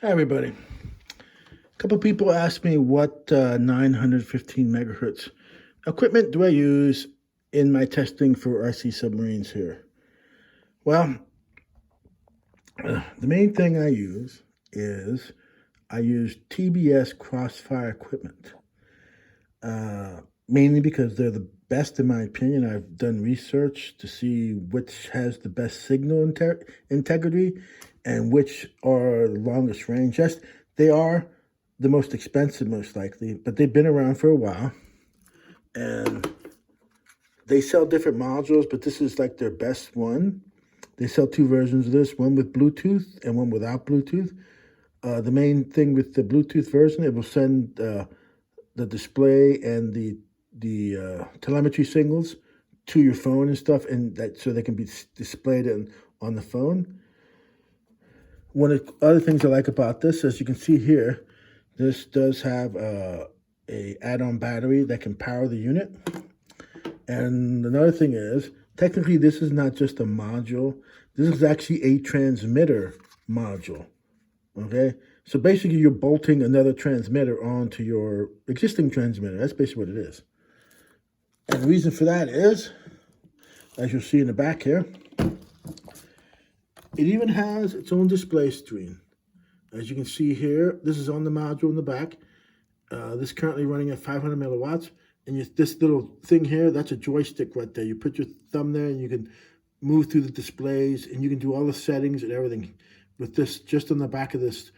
Hi, everybody. A couple people asked me what 915 megahertz equipment do I use in my testing for RC submarines here. Well, the main thing I use is I use TBS crossfire equipment, mainly because they're the best in my opinion. I've done research to see which has the best signal integrity and which are the longest range. Yes, they are the most expensive, most likely, but they've been around for a while. And they sell different modules, but this is like their best one. They sell two versions of this, one with Bluetooth and one without Bluetooth. The main thing with the Bluetooth version, it will send the display and the telemetry signals to your phone and stuff, and that so they can be displayed on the phone. One of the other things I like about this, as you can see here, this does have a add-on battery that can power the unit. And another thing is, technically this is not just a module. This is actually a transmitter module, okay? So basically you're bolting another transmitter onto your existing transmitter. That's basically what it is. And the reason for that is, as you'll see in the back here, it even has its own display screen. As you can see here, this is on the module in the back. This is currently running at 500 milliwatts. And this little thing here, that's a joystick right there. You put your thumb there and you can move through the displays and you can do all the settings and everything with this just on the back of this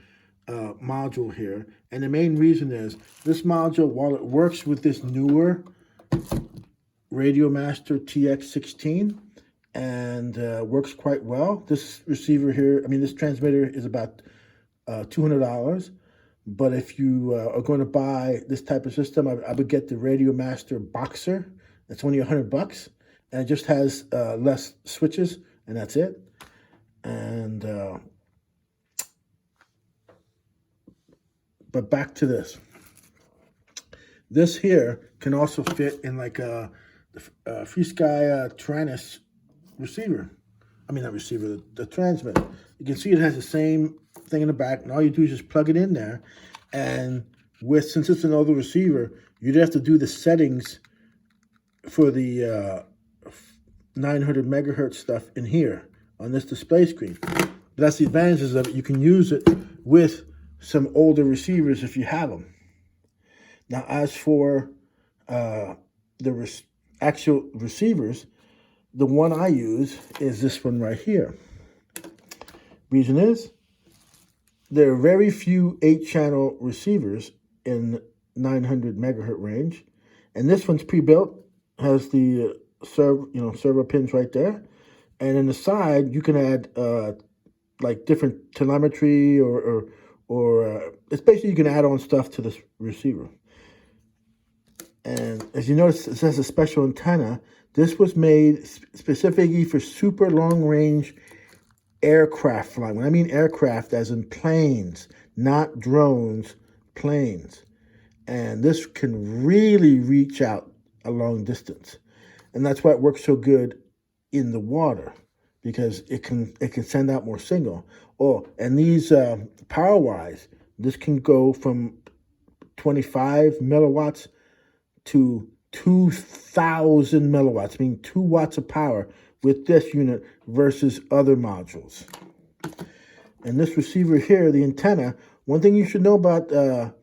module here. And the main reason is this module, while it works with this newer Radiomaster TX16 and works quite well. This receiver here, this transmitter is about $200. But if you are going to buy this type of system, I would get the Radiomaster Boxer. It's only $100, and it just has less switches, and that's it. And but back to this. This here can also fit in like a Free Sky Tyrannus receiver. Not receiver, the transmitter. You can see it has the same thing in the back, and all you do is just plug it in there. And since it's an older receiver, you'd have to do the settings for the 900 megahertz stuff in here on this display screen. But that's the advantages of it. You can use it with some older receivers if you have them. Now, as for the actual receivers, the one I use is this one right here. Reason is, there are very few 8-channel receivers in 900 megahertz range, and this one's pre-built, has the servo pins right there, and in the side you can add like different telemetry or it's basically you can add on stuff to this receiver. And as you notice, it has a special antenna. This was made specifically for super long range aircraft flying. When I mean aircraft, as in planes, not drones, planes. And this can really reach out a long distance. And that's why it works so good in the water, because it can send out more signal. And these power-wise, this can go from 25 milliwatts to 2,000 milliwatts, meaning 2 watts of power with this unit versus other modules. And this receiver here, the antenna, one thing you should know about the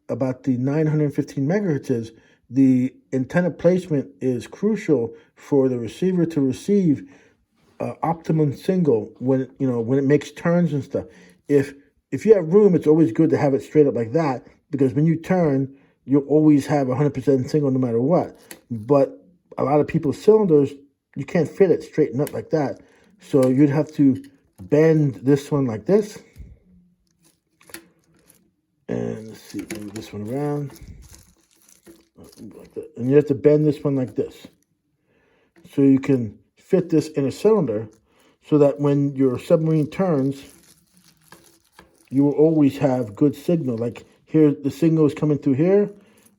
915 megahertz is the antenna placement is crucial for the receiver to receive optimum signal when it makes turns and stuff. If you have room, it's always good to have it straight up like that, because when you turn, you'll always have 100% signal no matter what. But a lot of people's cylinders, you can't fit it straighten up like that. So you'd have to bend this one like this. And let's see, move this one around. Like that. And you have to bend this one like this. So you can fit this in a cylinder so that when your submarine turns, you will always have good signal. Like here, the signal is coming through here.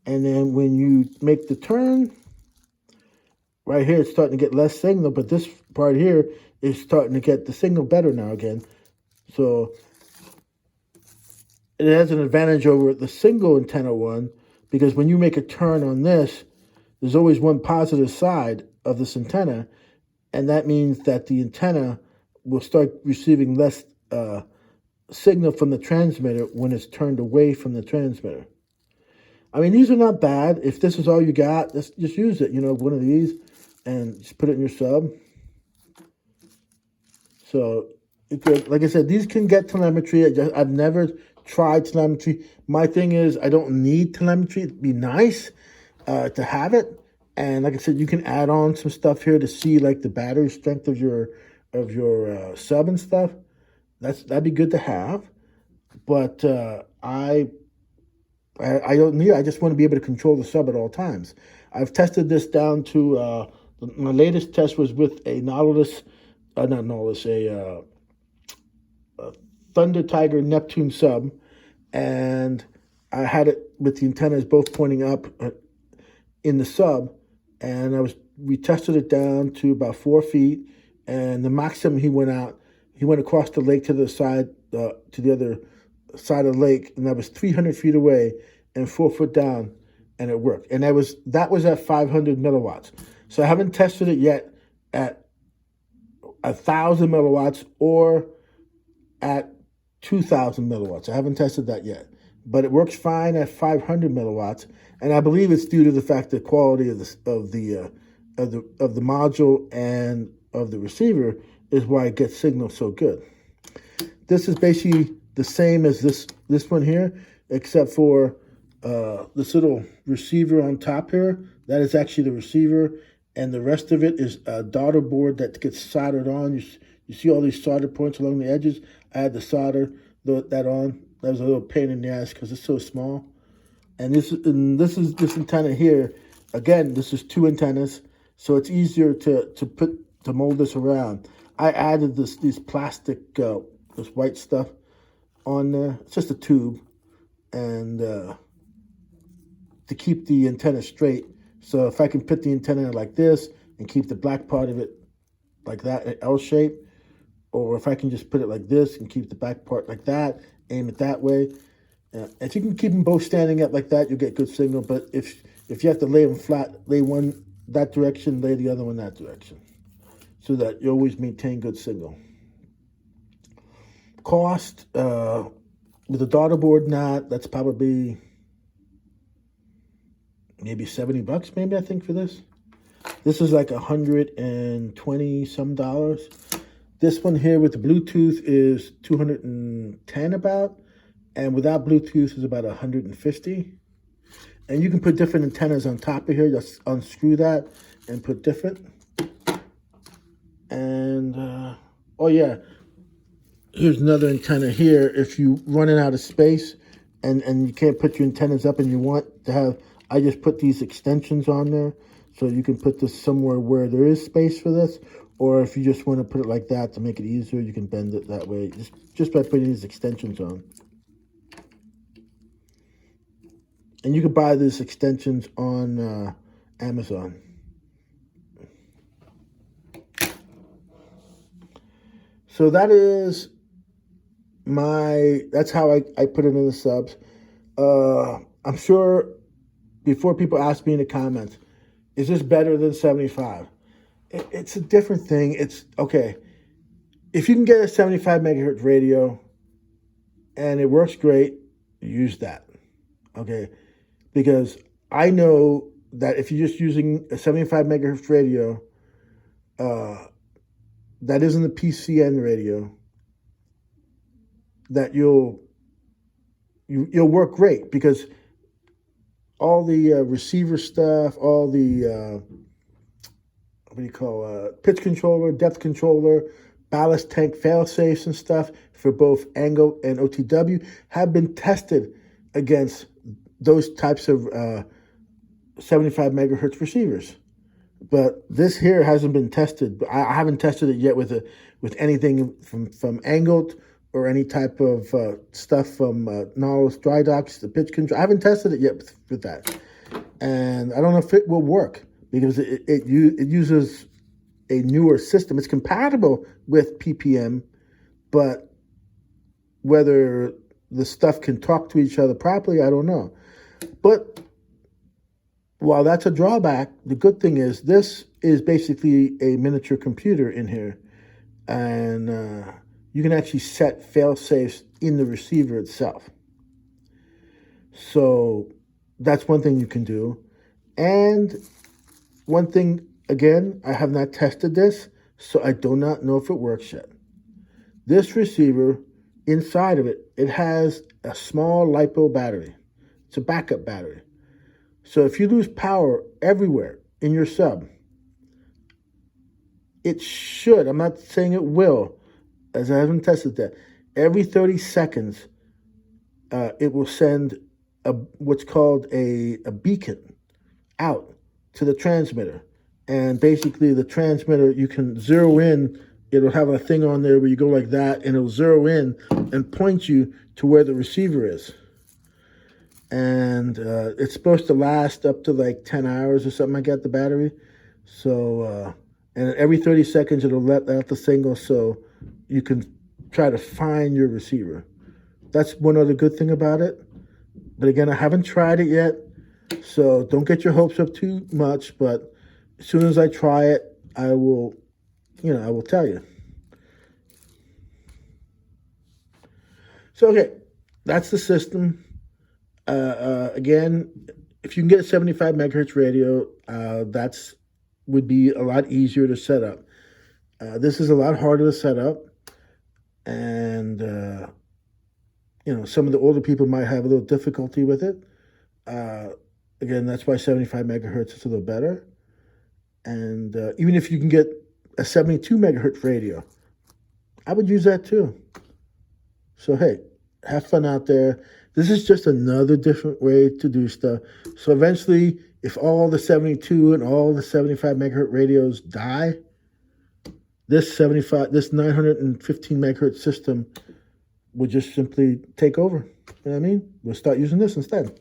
And then when you make the turn, right here, it's starting to get less signal, but this part here is starting to get the signal better now again. So it has an advantage over the single antenna one, because when you make a turn on this, there's always one positive side of this antenna, and that means that the antenna will start receiving less signal from the transmitter when it's turned away from the transmitter. I mean, these are not bad. If this is all you got, just use it. One of these, and just put it in your sub. So, like I said, these can get telemetry. I've never tried telemetry. My thing is, I don't need telemetry. It'd be nice to have it. And like I said, you can add on some stuff here to see like the battery strength of your sub and stuff. That'd be good to have. But I don't need it. I just want to be able to control the sub at all times. I've tested this down to my latest test was with a Nautilus, not Nautilus, a Thunder Tiger Neptune sub, and I had it with the antennas both pointing up in the sub, and we tested it down to about 4 feet, and the maximum he went across the lake to the side, to the other side of the lake, and that was 300 feet away and 4 foot down, and it worked. And that was at 500 milliwatts. So I haven't tested it yet at 1,000 milliwatts or at 2,000 milliwatts. I haven't tested that yet, but it works fine at 500 milliwatts, and I believe it's due to the fact that quality of the module and of the receiver is why it gets signal so good. This is basically the same as this one here, except for this little receiver on top here. That is actually the receiver, and the rest of it is a daughter board that gets soldered on. You see all these solder points along the edges? I had to solder that on. That was a little pain in the ass because it's so small. And this this antenna here. Again, this is 2 antennas, so it's easier to mold this around. I added these plastic, this white stuff on there. It's just a tube, and to keep the antenna straight. So if I can put the antenna like this and keep the black part of it like that, an L shape, or if I can just put it like this and keep the back part like that, aim it that way. If you can keep them both standing up like that, you'll get good signal. But if you have to lay them flat, lay one that direction, lay the other one that direction, so that you always maintain good signal. Cost, with a daughter board knot, that's probably maybe $70, maybe, I think, for this. This is like $120 some dollars. This one here with the Bluetooth is $210 about, and without Bluetooth is about $150. And you can put different antennas on top of here. Just unscrew that and put different. And oh yeah, here's another antenna here. If you running out of space and you can't put your antennas up and you want to have, I just put these extensions on there, so you can put this somewhere where there is space for this. Or if you just want to put it like that to make it easier, you can bend it that way, just by putting these extensions on. And you can buy these extensions on Amazon. So that's how I put it in the subs. I'm sure before people ask me in the comments, is this better than 75? It's a different thing. It's okay. If you can get a 75 megahertz radio and it works great, use that. Okay. Because I know that if you're just using a 75 megahertz radio, that isn't a PCN radio, that you'll work great, because all the receiver stuff, all the pitch controller, depth controller, ballast tank fail-safes and stuff for both Angle and OTW have been tested against those types of 75 megahertz receivers. But this here hasn't been tested. I haven't tested it yet with anything from Angled or any type of stuff from Nautilus Dry Docks, the pitch control. I haven't tested it yet with that. And I don't know if it will work, because it uses a newer system. It's compatible with PPM, but whether the stuff can talk to each other properly, I don't know. But while that's a drawback, the good thing is this is basically a miniature computer in here. And you can actually set fail-safes in the receiver itself. So that's one thing you can do. And one thing, again, I have not tested this, so I do not know if it works yet. This receiver, inside of it, it has a small LiPo battery. It's a backup battery. So if you lose power everywhere in your sub, it should, I'm not saying it will, as I haven't tested that, every 30 seconds, it will send what's called a beacon out to the transmitter. And basically the transmitter, you can zero in, it'll have a thing on there where you go like that, and it'll zero in and point you to where the receiver is. And it's supposed to last up to like 10 hours or something like that, the battery. So, and every 30 seconds it'll let out the signal so you can try to find your receiver. That's one other good thing about it. But again, I haven't tried it yet, so don't get your hopes up too much. But as soon as I try it, I will tell you. So, okay, that's the system. Again, if you can get a 75 megahertz radio, that's would be a lot easier to set up. This is a lot harder to set up, and some of the older people might have a little difficulty with it. Again, that's why 75 megahertz is a little better. And even if you can get a 72 megahertz radio, I would use that too. So hey, have fun out there. This is just another different way to do stuff. So eventually, if all the 72 and all the 75 megahertz radios die, this 915 megahertz system will just simply take over. You know what I mean? We'll start using this instead.